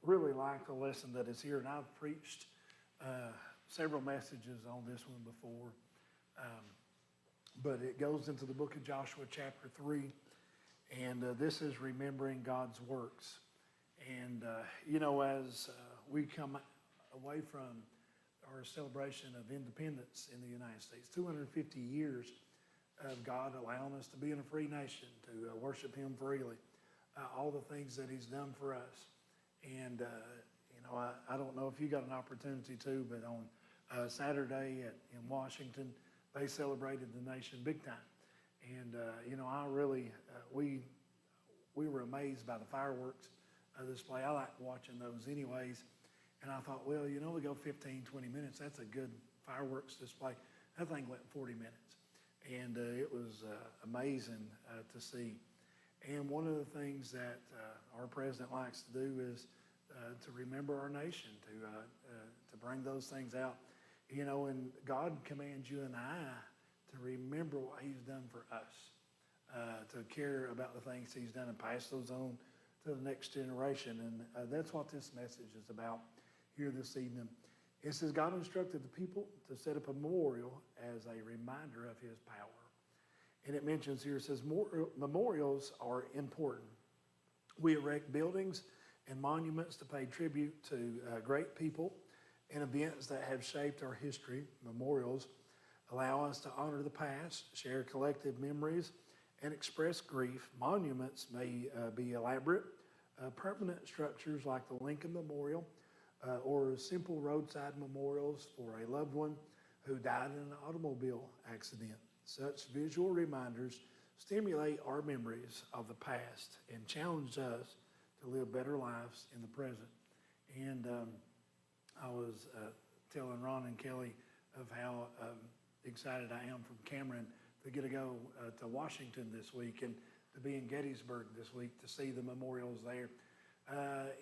really like the lesson that is here, and I've preached several messages on this one before. But it goes into the book of Joshua, chapter 3, and this is remembering God's works. And, as we come away from our celebration of independence in the United States, 250 years of God allowing us to be in a free nation, to worship Him freely, all the things that He's done for us. And, I don't know if you got an opportunity to, but on Saturday in Washington, they celebrated the nation big time. And, we were amazed by the fireworks display. I like watching those anyways. And I thought, well, we go 15, 20 minutes. That's a good fireworks display. That thing went 40 minutes. And it was amazing to see. And one of the things that our president likes to do is to remember our nation, to bring those things out. And God commands you and I to remember what He's done for us, to care about the things He's done and pass those on to the next generation. And that's what this message is about here this evening. It says, God instructed the people to set up a memorial as a reminder of His power. And it mentions here, it says, memorials are important. We erect buildings and monuments to pay tribute to great people and events that have shaped our history. Memorials allow us to honor the past, share collective memories, and express grief. Monuments may be elaborate, permanent structures like the Lincoln Memorial, or simple roadside memorials for a loved one who died in an automobile accident. Such visual reminders stimulate our memories of the past and challenge us to live better lives in the present. And I was telling Ron and Kelly of how excited I am from Cameron to get to go to Washington this week and to be in Gettysburg this week to see the memorials there.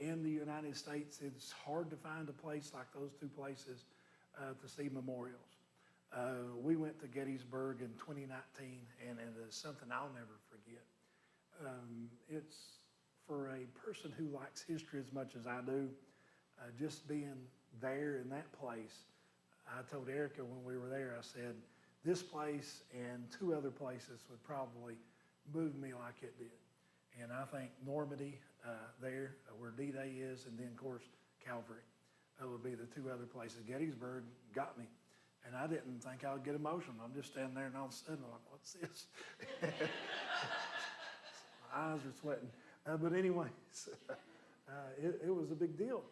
In the United States, it's hard to find a place like those two places to see memorials. We went to Gettysburg in 2019, and it is something I'll never forget. It's for a person who likes history as much as I do, just being there in that place. I told Erica when we were there, I said, this place and two other places would probably move me like it did. And I think Normandy there, where D-Day is, and then, of course, Calvary would be the two other places. Gettysburg got me. And I didn't think I would get emotional. I'm just standing there, and all of a sudden, I'm like, what's this? My eyes are sweating. But anyways, it was a big deal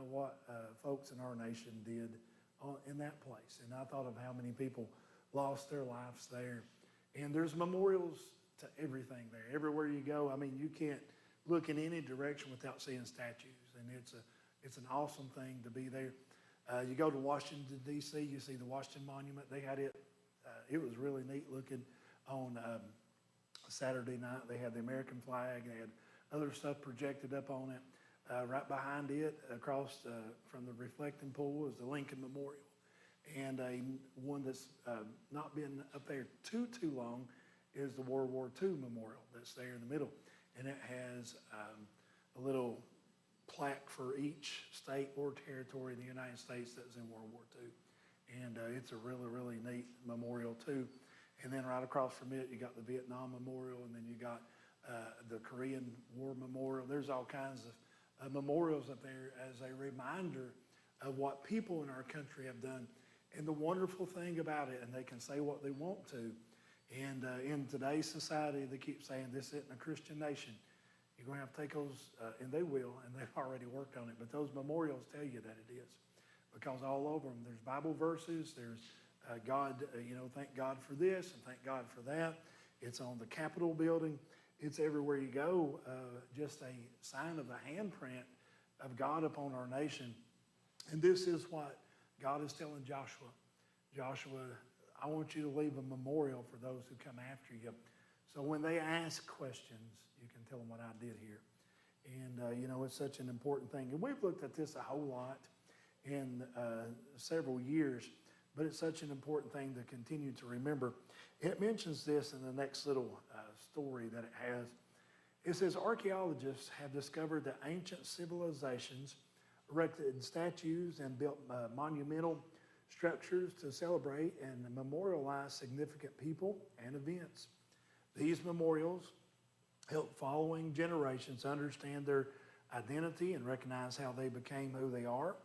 what folks in our nation did in that place. And I thought of how many people lost their lives there. And there's memorials to everything there. Everywhere you go, I mean, you can't look in any direction without seeing statues. And it's an awesome thing to be there. You go to Washington, D.C., you see the Washington Monument. They had it. It was really neat looking on Saturday night. They had the American flag. They had other stuff projected up on it. Right behind it, across from the reflecting pool, is the Lincoln Memorial. And one that's not been up there too long is the World War II Memorial that's there in the middle. And it has a little plaque for each state or territory in the United States that was in World War II. And it's a really, really neat memorial too. And then right across from it, you got the Vietnam Memorial, and then you got the Korean War Memorial. There's all kinds of memorials up there as a reminder of what people in our country have done. And the wonderful thing about it, and they can say what they want to, and in today's society, they keep saying this isn't a Christian nation. You're going to have to take those, and they will, and they've already worked on it, but those memorials tell you that it is. Because all over them, there's Bible verses, there's God, thank God for this, and thank God for that. It's on the Capitol building. It's everywhere you go, just a sign of the handprint of God upon our nation. And this is what God is telling Joshua. Joshua, I want you to leave a memorial for those who come after you. So when they ask questions, you can tell them what I did here. And, it's such an important thing. And we've looked at this a whole lot in several years, but it's such an important thing to continue to remember. It mentions this in the next little story that it has. It says archaeologists have discovered that ancient civilizations erected statues and built monumental structures to celebrate and memorialize significant people and events. These memorials help following generations understand their identity and recognize how they became who they are.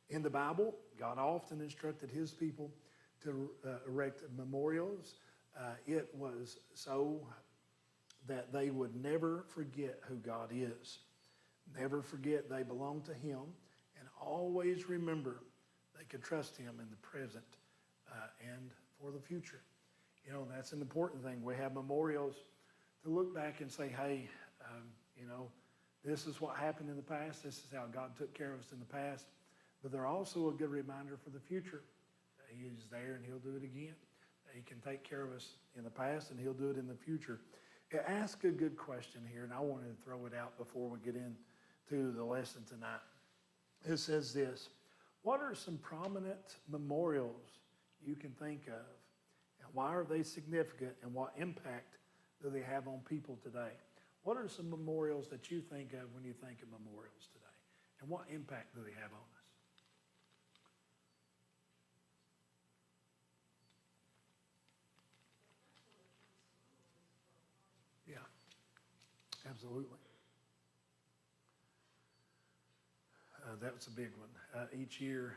In the Bible, God often instructed his people to erect memorials. It was so that they would never forget who God is, never forget they belong to him, and always remember they could trust him in the present and for the future. You know, that's an important thing. We have memorials to look back and say, hey, you know, this is what happened in the past. This is how God took care of us in the past. But they're also a good reminder for the future. He is there and he'll do it again. He can take care of us in the past and he'll do it in the future. It asks a good question here, and I wanted to throw it out before we get into the lesson tonight. It says this: what are some prominent memorials you can think of? And why are they significant, and what impact do they have on people today? What are some memorials that you think of when you think of memorials today? And what impact do they have on us? Yeah, absolutely. That's a big one. Each year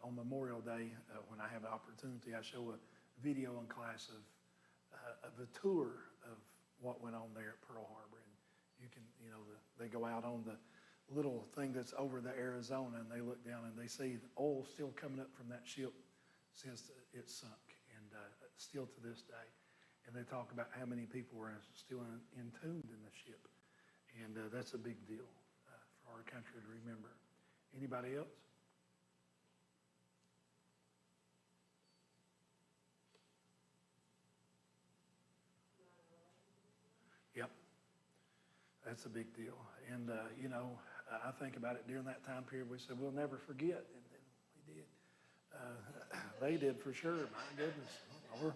on Memorial Day, when I have an opportunity, I show a video in class of a tour of what went on there at Pearl Harbor. And you can, you know, they go out on the little thing that's over the Arizona, and they look down and they see the oil still coming up from that ship since it sunk, and still to this day. And they talk about how many people were still entombed in the ship. And that's a big deal for our country to remember. Anybody else? Yep, that's a big deal. And, you know, I think about it during that time period, we said, we'll never forget. And then we did. They did for sure, my goodness. Lord.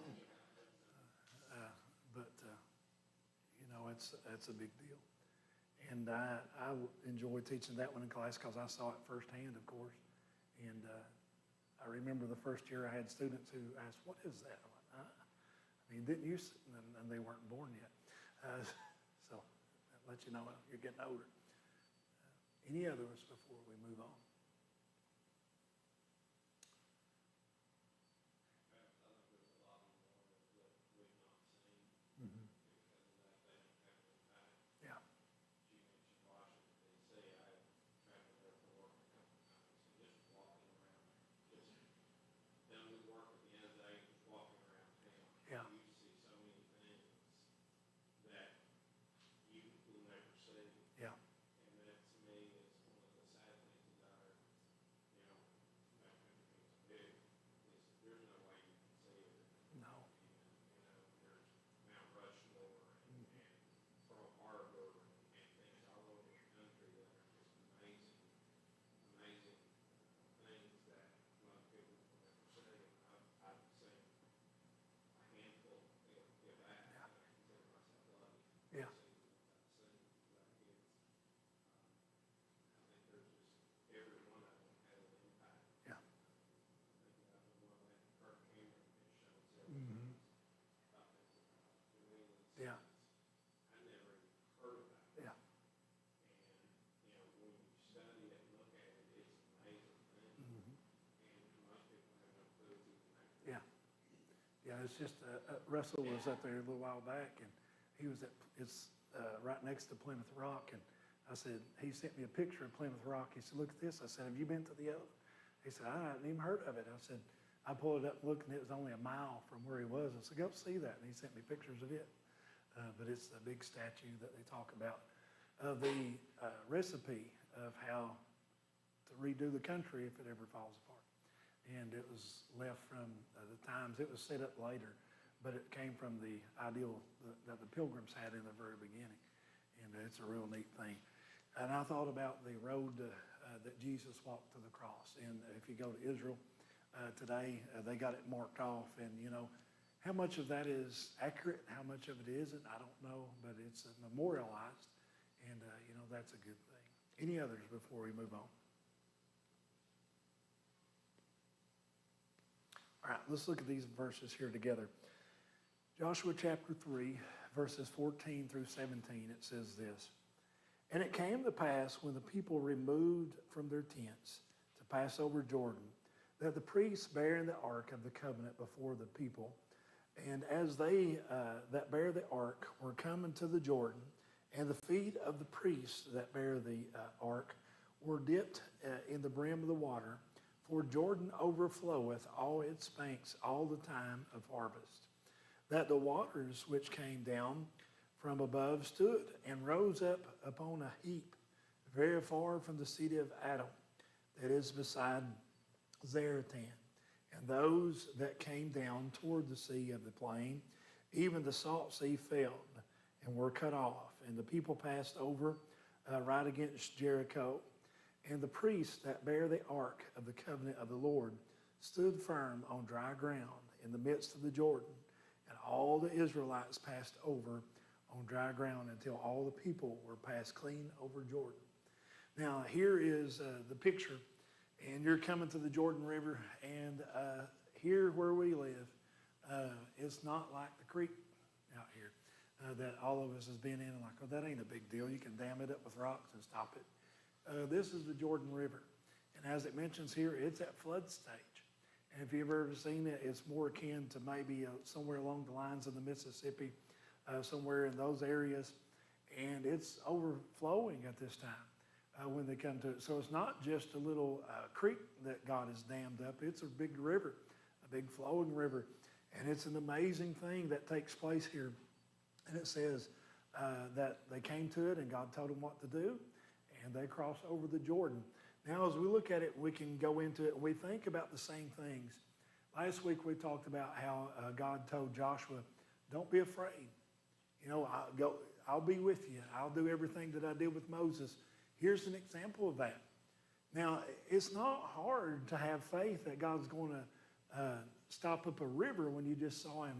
But, you know, that's a big deal. And I enjoy teaching that one in class because I saw it firsthand, of course. And I remember the first year I had students who asked, what is that? I went, I mean, didn't you? And they weren't born yet. So that lets you know you're getting older. Any others before we move on? Mhm. Yeah. Yeah. Yeah. No. Yeah. Yeah. Mhm. Yeah. Yeah. Mhm. Yeah. Yeah, it's just, Russell was up there a little while back, and he was it's right next to Plymouth Rock, and I said, he sent me a picture of Plymouth Rock. He said, look at this. I said, have you been to the other? He said, I hadn't even heard of it. I said, I pulled it up and looked, and it was only a mile from where he was. I said, go see that. And he sent me pictures of it. But it's the big statue that they talk about. The recipe of how to redo the country if it ever falls apart. And it was left from the times, it was set up later, but it came from the ideal that the Pilgrims had in the very beginning. And it's a real neat thing. And I thought about the road that Jesus walked to the cross. And if you go to Israel today, they got it marked off. And, you know, how much of that is accurate, how much of it isn't, I don't know. But it's memorialized. And, that's a good thing. Any others before we move on? All right, let's look at these verses here together. Joshua chapter 3, verses 14 through 17, it says this. And it came to pass when the people removed from their tents to pass over Jordan, that the priests bearing the ark of the covenant before the people, and as they that bear the ark were coming to the Jordan, and the feet of the priests that bear the ark were dipped in the brim of the water, for Jordan overfloweth all its banks all the time of harvest, that the waters which came down from above stood and rose up upon a heap very far from the city of Adam, that is beside Zaratan. And those that came down toward the sea of the plain, even the salt sea failed and were cut off. And the people passed over right against Jericho. And the priests that bear the ark of the covenant of the Lord stood firm on dry ground in the midst of the Jordan. And all the Israelites passed over on dry ground until all the people were passed clean over Jordan. Now, here is the picture. And you're coming to the Jordan River, and here where we live, it's not like the creek out here that all of us has been in. Like, oh, that ain't a big deal. You can dam it up with rocks and stop it. This is the Jordan River. And as it mentions here, it's at flood stage. And if you've ever seen it, it's more akin to maybe somewhere along the lines of the Mississippi, somewhere in those areas. And it's overflowing at this time. When they come to it. So it's not just a little creek that God has dammed up. It's a big river, a big flowing river. And it's an amazing thing that takes place here. And it says that they came to it and God told them what to do. And they crossed over the Jordan. Now, as we look at it, we can go into it and we think about the same things. Last week we talked about how God told Joshua, don't be afraid. I'll be with you. I'll do everything that I did with Moses. Here's an example of that. Now, it's not hard to have faith that God's going to stop up a river when you just saw him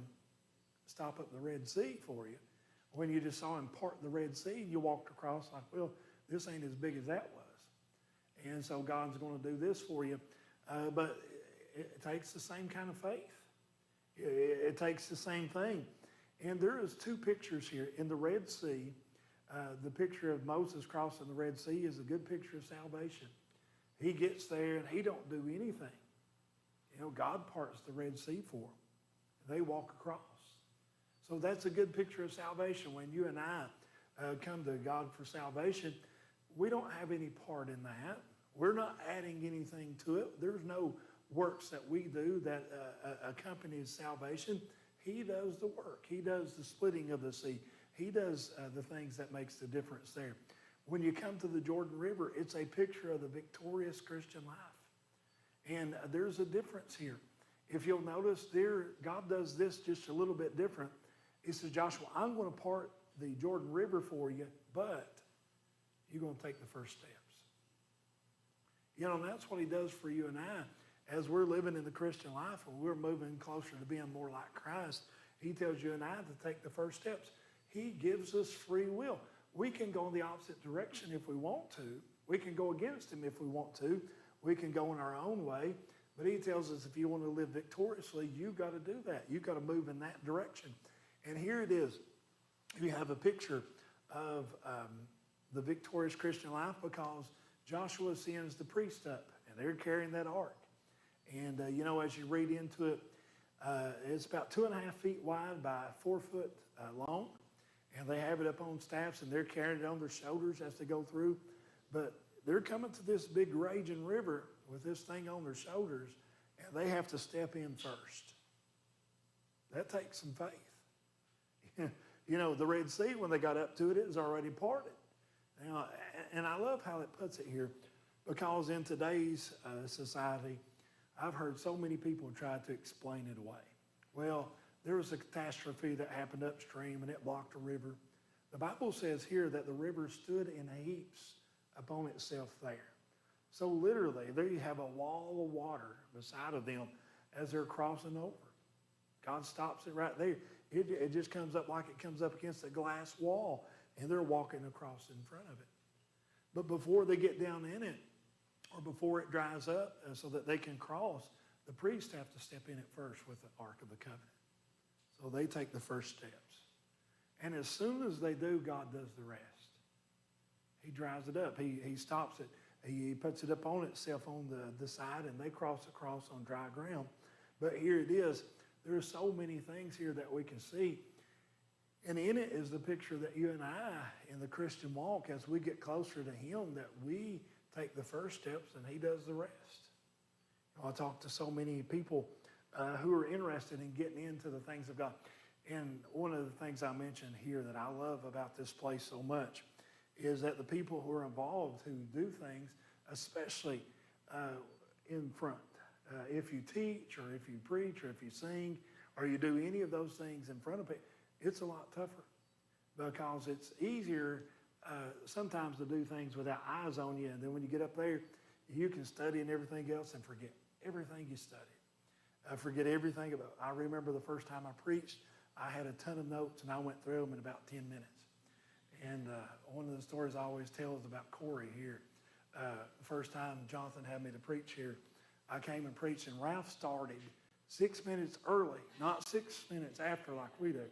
stop up the Red Sea for you. When you just saw him part the Red Sea and you walked across like, well, this ain't as big as that was. And so God's going to do this for you. But it takes the same kind of faith. It takes the same thing. And there is two pictures here. In the Red Sea, the picture of Moses crossing the Red Sea is a good picture of salvation. He gets there and he don't do anything. God parts the Red Sea for them. They walk across. So that's a good picture of salvation. When you and I come to God for salvation, we don't have any part in that. We're not adding anything to it. There's no works that we do that accompanies salvation. He does the work. He does the splitting of the sea. He does the things that makes the difference there. When you come to the Jordan River, it's a picture of the victorious Christian life. And there's a difference here. If you'll notice there, God does this just a little bit different. He says, Joshua, I'm going to part the Jordan River for you, but you're going to take the first steps. And that's what he does for you and I. As we're living in the Christian life and we're moving closer to being more like Christ, he tells you and I to take the first steps. He gives us free will. We can go in the opposite direction if we want to. We can go against him if we want to. We can go in our own way. But he tells us if you want to live victoriously, you've got to do that. You've got to move in that direction. And here it is. You have a picture of the victorious Christian life because Joshua sends the priest up, and they're carrying that ark. And, as you read into it, it's about 2.5 feet wide by 4 foot long. And they have it up on staffs, and they're carrying it on their shoulders as they go through. But they're coming to this big raging river with this thing on their shoulders, and they have to step in first. That takes some faith. The Red Sea, when they got up to it, it was already parted. Now, and I love how it puts it here, because in today's society, I've heard so many people try to explain it away. Well, there was a catastrophe that happened upstream and it blocked a river. The Bible says here that the river stood in heaps upon itself there. So literally, there you have a wall of water beside of them as they're crossing over. God stops it right there. It just comes up like it comes up against a glass wall. and they're walking across in front of it. But before they get down in it, or before it dries up so that they can cross, the priests have to step in it first with the Ark of the Covenant. So they take the first steps. And as soon as they do, God does the rest. He dries it up. He stops it. He puts it up on itself on the side, and they cross across on dry ground. But here it is. There are so many things here that we can see. And in it is the picture that you and I, in the Christian walk, as we get closer to Him, that we take the first steps and He does the rest. I talk to so many people who are interested in getting into the things of God. And one of the things I mentioned here that I love about this place so much is that the people who are involved, who do things, especially in front, if you teach or if you preach or if you sing or you do any of those things in front of people, it's a lot tougher because it's easier sometimes to do things without eyes on you. And then when you get up there, you can study and everything else and forget everything you studied. Forget everything about it. I remember the first time I preached, I had a ton of notes and I went through them in about 10 minutes. And one of the stories I always tell is about Corey here. The first time Jonathan had me to preach here, I came and preached, and Ralph started 6 minutes early, not 6 minutes after like we do.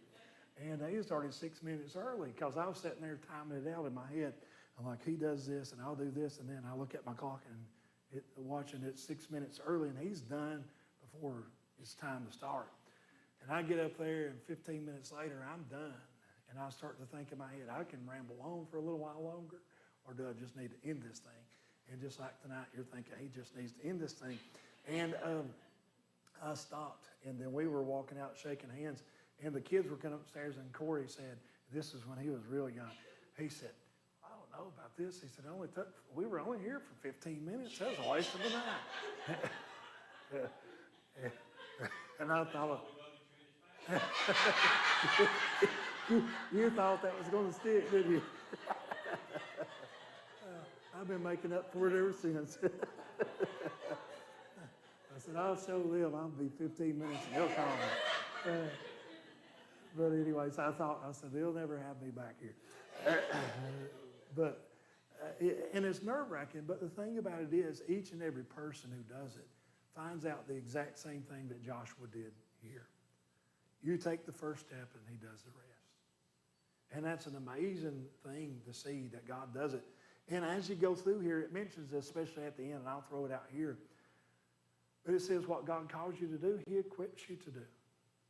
And he started 6 minutes early because I was sitting there timing it out in my head. I'm like, he does this and I'll do this. And then I look at my clock and watching it 6 minutes early, and he's done before it's time to start. And I get up there, and 15 minutes later, I'm done. And I start to think in my head, I can ramble on for a little while longer, or do I just need to end this thing? And just like tonight, you're thinking, he just needs to end this thing. And I stopped, and then we were walking out shaking hands, and the kids were coming upstairs, and Corey said, this is when he was real young. He said, I don't know about this. He said, we were only here for 15 minutes. That was a waste of the night. And I thought, you thought that was going to stick, didn't you? I've been making up for it ever since. I said, I'll show them. I'll be 15 minutes and they'll call me. But anyways, I said, they'll never have me back here. And it's nerve-wracking, but the thing about it is, each and every person who does it finds out the exact same thing that Joshua did here. You take the first step and he does the rest. And that's an amazing thing to see that God does it. And as you go through here, it mentions this, especially at the end, and I'll throw it out here. But it says what God calls you to do, He equips you to do.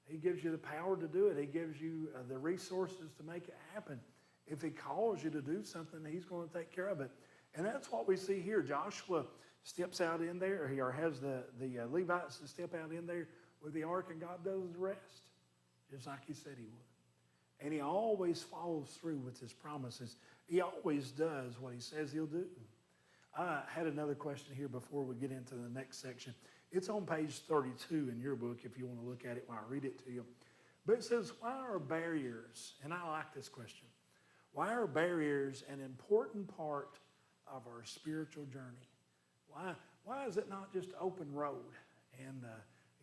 He gives you the power to do it. He gives you the resources to make it happen. If He calls you to do something, He's going to take care of it. And that's what we see here. Joshua steps out in there, or has the Levites to step out in there with the ark, and God does the rest, just like He said He would. And He always follows through with His promises. He always does what He says He'll do. I had another question here before we get into the next section. It's on page 32 in your book if you want to look at it while I read it to you. But it says, why are barriers, and I like this question, why are barriers an important part of our spiritual journey? Why is it not just open road? And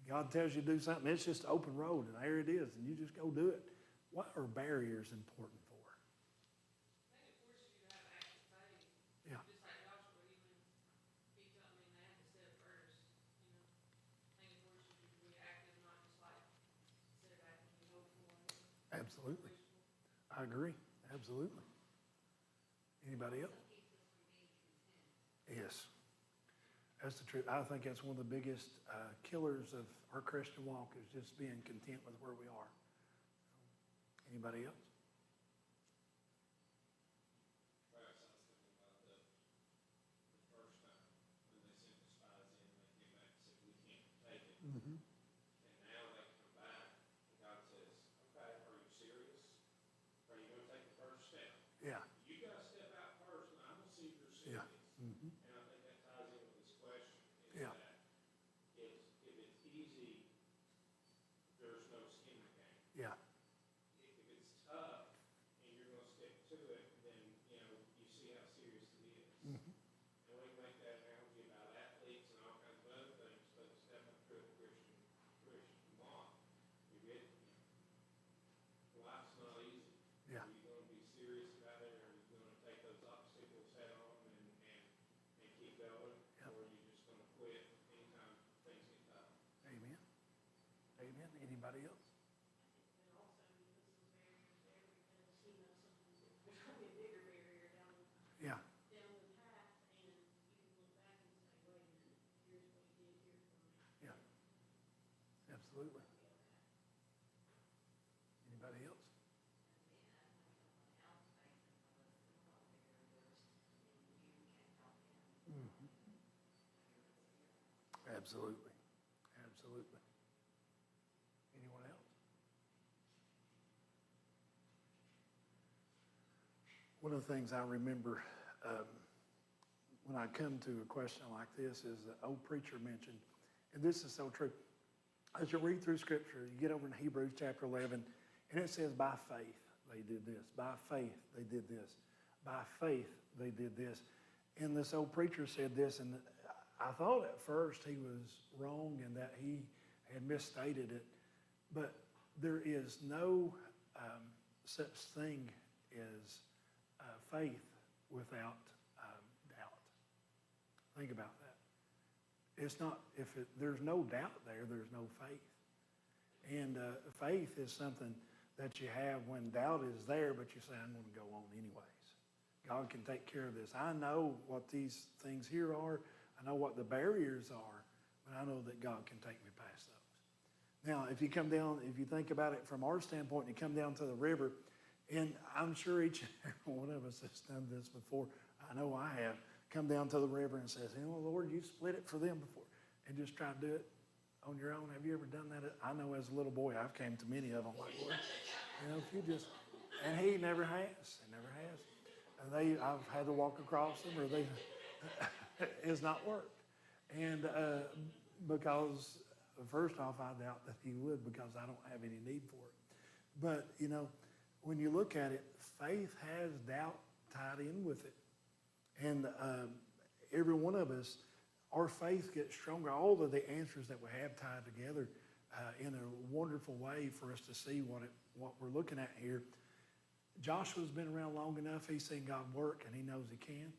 God tells you to do something, it's just open road, and there it is, and you just go do it. What are barriers important for? I think it forces you to have active faith. Yeah. Just like Joshua, he told me they had to step first. I think it forces you to be active, not just like sit back and be hopeful. Absolutely. I agree. Absolutely. Anybody else? Yes. That's the truth. I think that's one of the biggest killers of our Christian walk, is just being content with where we are. Anybody else? Perhaps I was thinking about the first time when they sent the spies in, they came back and said, we can't take it. Mm-hmm. And now they come back, and God says, okay, are you serious? Are you going to take the first step? Yeah. You got to step out first, and I'm going to see if you're Yeah. serious. Mm-hmm. And I think that ties in with this question, is Yeah. that if it's easy, there's no skin in the game. Yeah. If it's tough and you're going to stick to it, then, you see how serious it is. Mm-hmm. And we can make that analogy about athletes and all kinds of other things, but it's definitely true of the Christian Anybody else? And also, you put some barriers there because, sometimes there's gonna be a bigger barrier Yeah, down the path, and you can look back and say, wait a minute, here's what he did here for me. yeah, absolutely. Be okay. Anybody else? Mhm. Absolutely, absolutely. Anyone else? One of the things I remember when I come to a question like this is the old preacher mentioned, and this is so true. As you read through Scripture, you get over in Hebrews chapter 11, and it says, by faith they did this. By faith they did this. By faith they did this. And this old preacher said this, and I thought at first he was wrong and that he had misstated it, but there is no such thing as faith without doubt. Think about that. It's not, there's no doubt there, there's no faith. And faith is something that you have when doubt is there, but you say, I'm going to go on anyways. God can take care of this. I know what these things here are. I know what the barriers are, but I know that God can take me past those. Now, if you come down, if you think about it from our standpoint, you come down to the river, and I'm sure each and every one of us has done this before. I know I have. Come down to the river and says, Lord, you split it for them before, and just try to do it on your own. Have you ever done that? I know as a little boy, I've came to many of them like, Lord, if you just, and he never has. He never has. And I've had to walk across them, or it's not worked. And because, first off, I doubt that he would, because I don't have any need for it. But, when you look at it, faith has doubt tied in with it. And every one of us, our faith gets stronger. All of the answers that we have tied together in a wonderful way for us to see what we're looking at here. Joshua's been around long enough. He's seen God work, and he knows he can.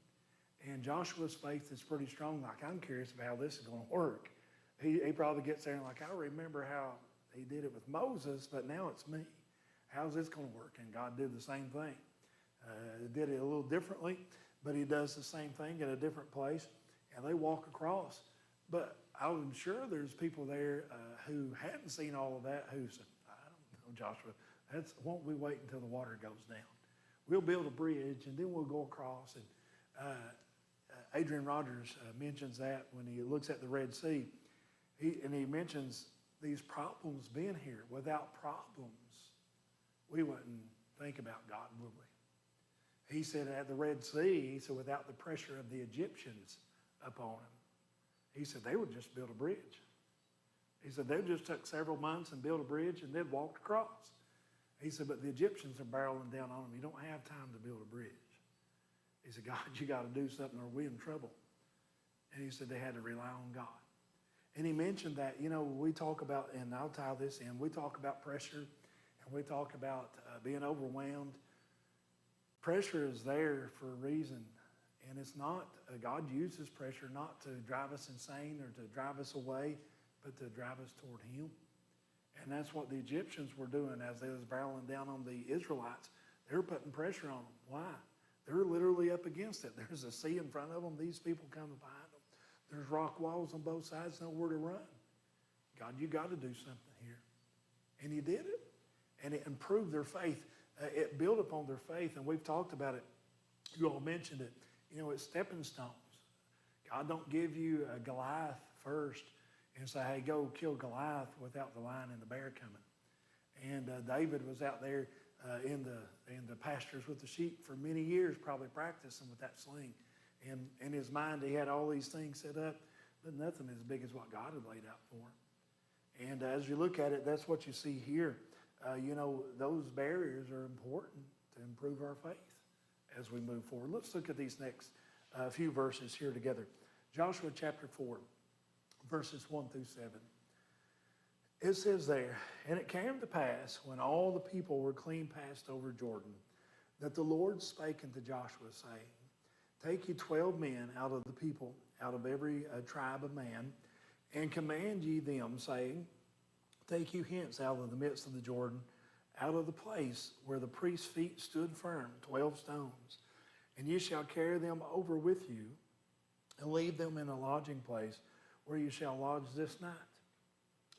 And Joshua's faith is pretty strong. Like, I'm curious about how this is going to work. He probably gets there and like, I remember how he did it with Moses, but now it's me. How's this going to work? And God did the same thing. Did it a little differently, but he does the same thing in a different place. And they walk across. But I'm sure there's people there who hadn't seen all of that who said, I don't know, Joshua, won't we wait until the water goes down? We'll build a bridge, and then we'll go across. And Adrian Rogers mentions that when he looks at the Red Sea. He mentions these problems being here. Without problems, we wouldn't think about God, would we? He said at the Red Sea, he said without the pressure of the Egyptians upon him, he said they would just build a bridge. He said they just took several months and built a bridge and then walked across. He said, but the Egyptians are barreling down on them. You don't have time to build a bridge. He said, God, you got to do something or we're in trouble. And he said they had to rely on God. And he mentioned that, we talk about, and I'll tie this in, we talk about pressure and we talk about being overwhelmed. Pressure is there for a reason. And it's not, God uses pressure not to drive us insane or to drive us away, but to drive us toward him. And that's what the Egyptians were doing as they was barreling down on the Israelites. They were putting pressure on them. Why? They're literally up against it. There's a sea in front of them. These people coming behind them. There's rock walls on both sides, nowhere to run. God, you got to do something here. And he did it. And it improved their faith. It built upon their faith. And we've talked about it. You all mentioned it. It's stepping stones. God don't give you a Goliath first and say, hey, go kill Goliath without the lion and the bear coming. And David was out there in the pastures with the sheep for many years, probably practicing with that sling. And in his mind, he had all these things set up, but nothing as big as what God had laid out for him. And as you look at it, that's what you see here. Those barriers are important to improve our faith as we move forward. Let's look at these next few verses here together. Joshua chapter 4. Verses 1 through 7. It says there, and it came to pass when all the people were clean passed over Jordan, that the Lord spake unto Joshua, saying, take ye 12 men out of the people, out of every tribe of man, and command ye them, saying, take you hence out of the midst of the Jordan, out of the place where the priest's feet stood firm, 12 stones. And you shall carry them over with you, and leave them in a lodging place where you shall lodge this night.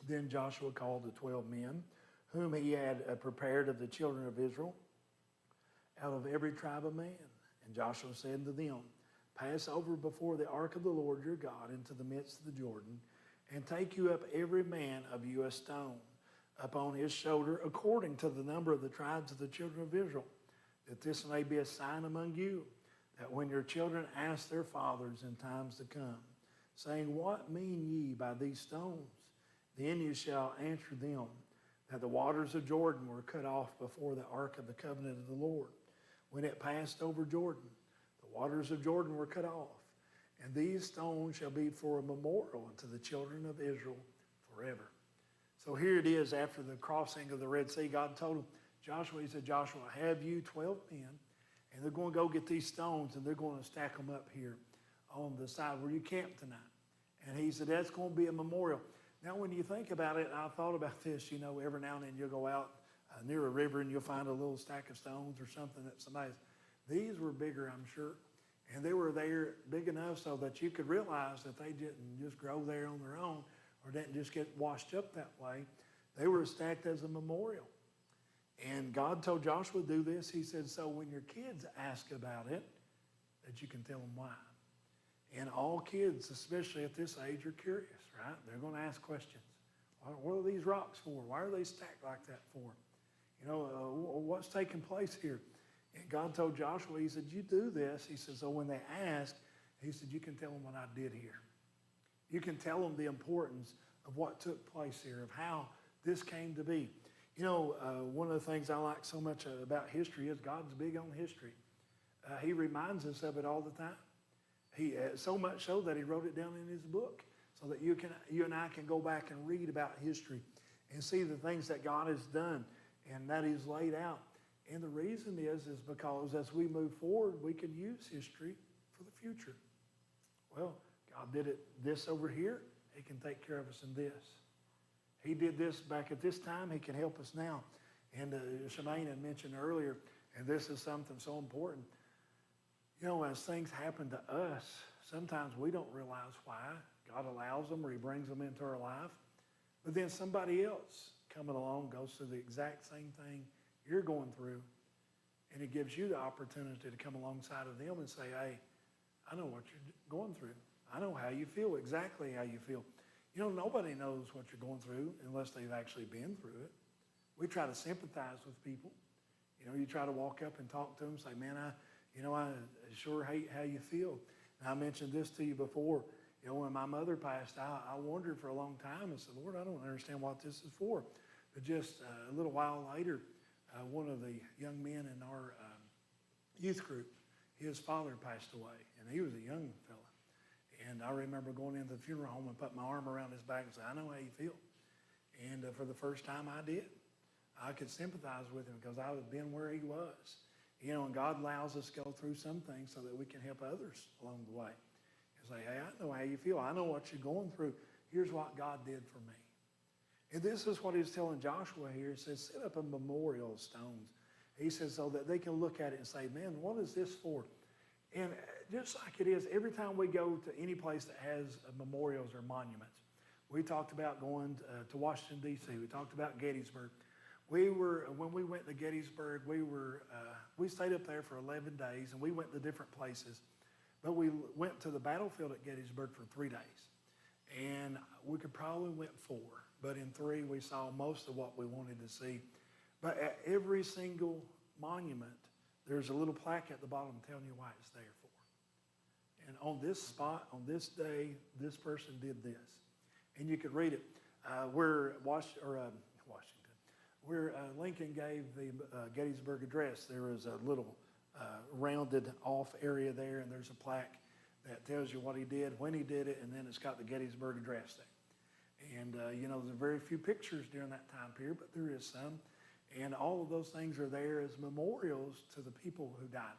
Then Joshua called the 12 men, whom he had prepared of the children of Israel, out of every tribe of man. And Joshua said to them, pass over before the ark of the Lord your God into the midst of the Jordan, and take you up every man of you a stone upon his shoulder, according to the number of the tribes of the children of Israel, that this may be a sign among you, that when your children ask their fathers in times to come, saying, what mean ye by these stones? Then you shall answer them, that the waters of Jordan were cut off before the ark of the covenant of the Lord. When it passed over Jordan, the waters of Jordan were cut off. And these stones shall be for a memorial unto the children of Israel forever. So here it is after the crossing of the Red Sea. God told him, Joshua, he said, Joshua, have you 12 men, and they're going to go get these stones, and they're going to stack them up here on the side where you camp tonight. And he said, that's going to be a memorial. Now, when you think about it, I thought about this, you know, every now and then you'll go out near a river and you'll find a little stack of stones or something that somebody's. These were bigger, I'm sure. And they were there big enough so that you could realize that they didn't just grow there on their own or didn't just get washed up that way. They were stacked as a memorial. And God told Joshua to do this. He said, so when your kids ask about it, that you can tell them why. And all kids, especially at this age, are curious, right? They're going to ask questions. What are these rocks for? Why are they stacked like that for? You know, what's taking place here? And God told Joshua, he said, you do this. He said, so when they ask, he said, you can tell them what I did here. You can tell them the importance of what took place here, of how this came to be. You know, one of the things I like so much about history is God's big on history. He reminds us of it all the time. He so much so that he wrote it down in his book so that you and I can go back and read about history and see the things that God has done and that he's laid out. And the reason is because as we move forward, we can use history for the future. Well, God did this over here. He can take care of us in this. He did this back at this time. He can help us now. And Shemaine had mentioned earlier, and this is something so important. You know, as things happen to us, sometimes we don't realize why. God allows them or he brings them into our life. But then somebody else coming along goes through the exact same thing you're going through. And it gives you the opportunity to come alongside of them and say, hey, I know what you're going through. I know how you feel, exactly how you feel. You know, nobody knows what you're going through unless they've actually been through it. We try to sympathize with people. You know, you try to walk up and talk to them, say, man, I sure hate how you feel. And I mentioned this to you before. You know, when my mother passed, I wondered for a long time and said, Lord, I don't understand what this is for. But just a little while later, one of the young men in our youth group, his father passed away, and he was a young fella. And I remember going into the funeral home and putting my arm around his back and saying, I know how you feel. And for the first time I did. I could sympathize with him because I had been where he was. You know, and God allows us to go through some things so that we can help others along the way. And say, hey, I know how you feel. I know what you're going through. Here's what God did for me. And this is what he's telling Joshua here. He says, set up a memorial of stones. He says, so that they can look at it and say, man, what is this for? And just like it is, every time we go to any place that has memorials or monuments, we talked about going to Washington, D.C. We talked about Gettysburg. When we went to Gettysburg, we stayed up there for 11 days, and we went to different places. But we went to the battlefield at Gettysburg for 3 days. And we could probably went 4, but in 3 we saw most of what we wanted to see. But at every single monument, there's a little plaque at the bottom telling you why it's there for. And on this spot, on this day, this person did this. And you could read it. Where Lincoln gave the Gettysburg Address, there was a little rounded off area there, and there's a plaque that tells you what he did, when he did it, and then it's got the Gettysburg Address there. And, there's very few pictures during that time period, but there is some. And all of those things are there as memorials to the people who died.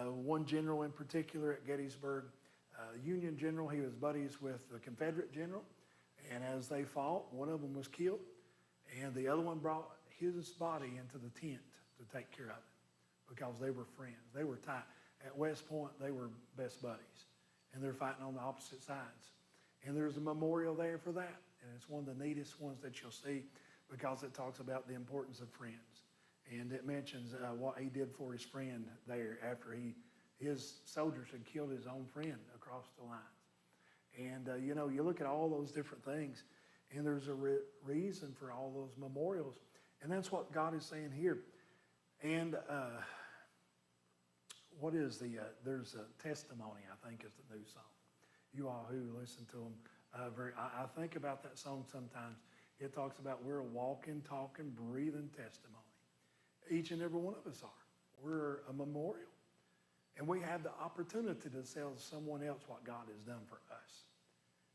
One general in particular at Gettysburg, Union general, he was buddies with the Confederate general. And as they fought, one of them was killed. And the other one brought his body into the tent to take care of it because they were friends. They were tight. At West Point, they were best buddies, and they're fighting on the opposite sides. And there's a memorial there for that, and it's one of the neatest ones that you'll see because it talks about the importance of friends. And it mentions what he did for his friend there after his soldiers had killed his own friend across the lines. And, you look at all those different things, and there's a reason for all those memorials. And that's what God is saying here. And there's a testimony, I think, is the new song. You all who listen to them, I think about that song sometimes. It talks about we're a walking, talking, breathing testimony. Each and every one of us are. We're a memorial. And we have the opportunity to tell someone else what God has done for us.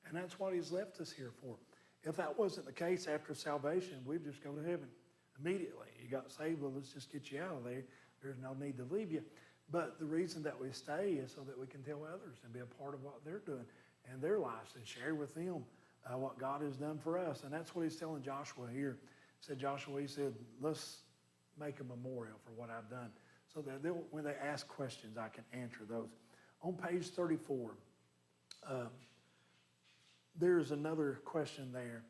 And that's what he's left us here for. If that wasn't the case after salvation, we'd just go to heaven immediately. You got saved, well, let's just get you out of there. There's no need to leave you. But the reason that we stay is so that we can tell others and be a part of what they're doing and their lives and share with them what God has done for us. And that's what he's telling Joshua here. He said, let's make a memorial for what I've done so that when they ask questions, I can answer those. On page 34, there's another question there.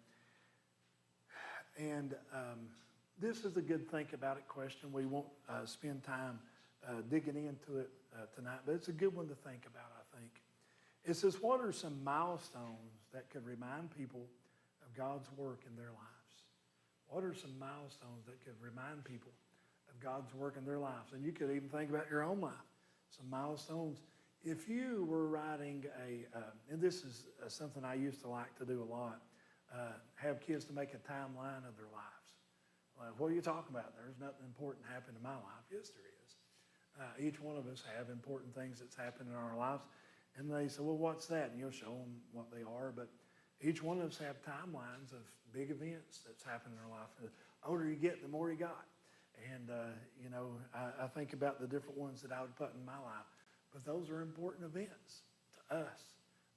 And this is a good think about it question. We won't spend time digging into it tonight, but it's a good one to think about, I think. It says, what are some milestones that could remind people of God's work in their lives? What are some milestones that could remind people of God's work in their lives? And you could even think about your own life, some milestones. If you were writing and this is something I used to like to do a lot, have kids to make a timeline of their lives. Like, what are you talking about? There's nothing important happened in my life. Yes, there is. Each one of us have important things that's happened in our lives. And they say, well, what's that? And you'll show them what they are. But each one of us have timelines of big events that's happened in our life. The older you get, the more you got. And, I think about the different ones that I would put in my life. But those are important events to us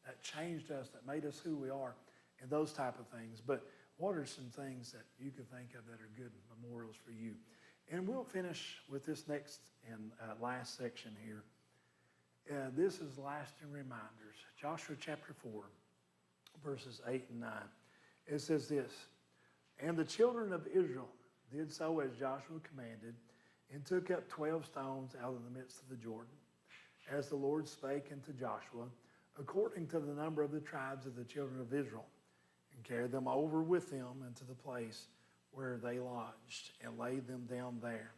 that changed us, that made us who we are, and those type of things. But what are some things that you could think of that are good memorials for you? And we'll finish with this next and last section here. This is lasting reminders. Joshua chapter 4, verses 8 and 9. It says this, and the children of Israel did so as Joshua commanded, and took up 12 stones out of the midst of the Jordan, as the Lord spake unto Joshua, according to the number of the tribes of the children of Israel, and carried them over with them into the place where they lodged, and laid them down there.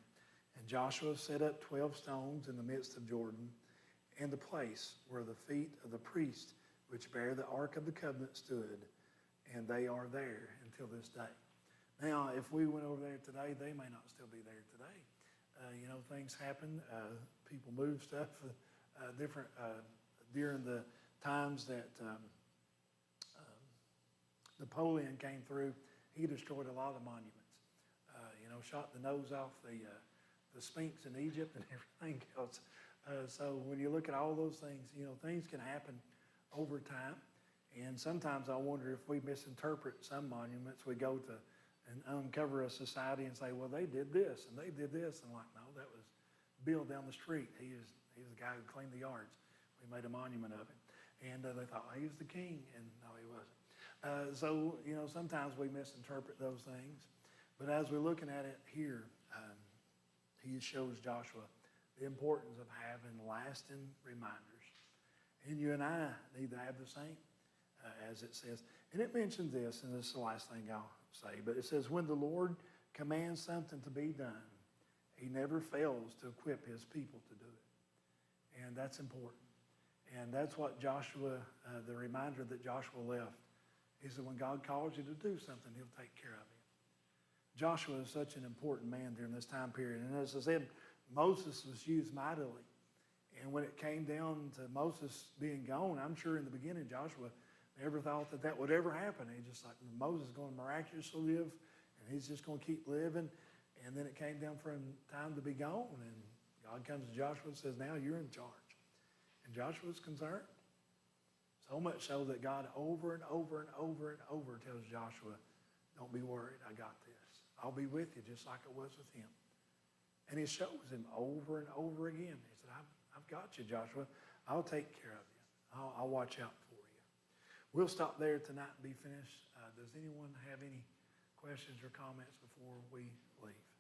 And Joshua set up 12 stones in the midst of Jordan, and the place where the feet of the priests which bear the ark of the covenant stood, and they are there until this day. Now, if we went over there today, they may not still be there today. Things happen. People move stuff different during the times that Napoleon came through. He destroyed a lot of monuments. Shot the nose off the Sphinx in Egypt and everything else. So when you look at all those things, things can happen over time. And sometimes I wonder if we misinterpret some monuments. We go to and uncover a society and say, well, they did this and they did this. And like, no, that was Bill down the street. He's the guy who cleaned the yards. We made a monument of him. And they thought, well, he was the king. And no, he wasn't. So, sometimes we misinterpret those things. But as we're looking at it here, he shows Joshua the importance of having lasting reminders. And you and I need to have the same, as it says. And it mentions this, and this is the last thing I'll say, but it says, when the Lord commands something to be done, he never fails to equip his people to do it. And that's important. And that's what Joshua, the reminder that Joshua left, is that when God calls you to do something, he'll take care of it. Joshua is such an important man during this time period. And as I said, Moses was used mightily. And when it came down to Moses being gone, I'm sure in the beginning Joshua never thought that would ever happen. He just like, Moses is going to miraculously live, and he's just going to keep living. And then it came down for him time to be gone. And God comes to Joshua and says, now you're in charge. And Joshua's concerned. So much so that God over and over and over and over tells Joshua, Don't be worried, I got this. I'll be with you just like it was with him. And he shows him over and over again. He said, I've got you, Joshua. I'll take care of you. I'll watch out for you. We'll stop there tonight and be finished. Does anyone have any questions or comments before we leave?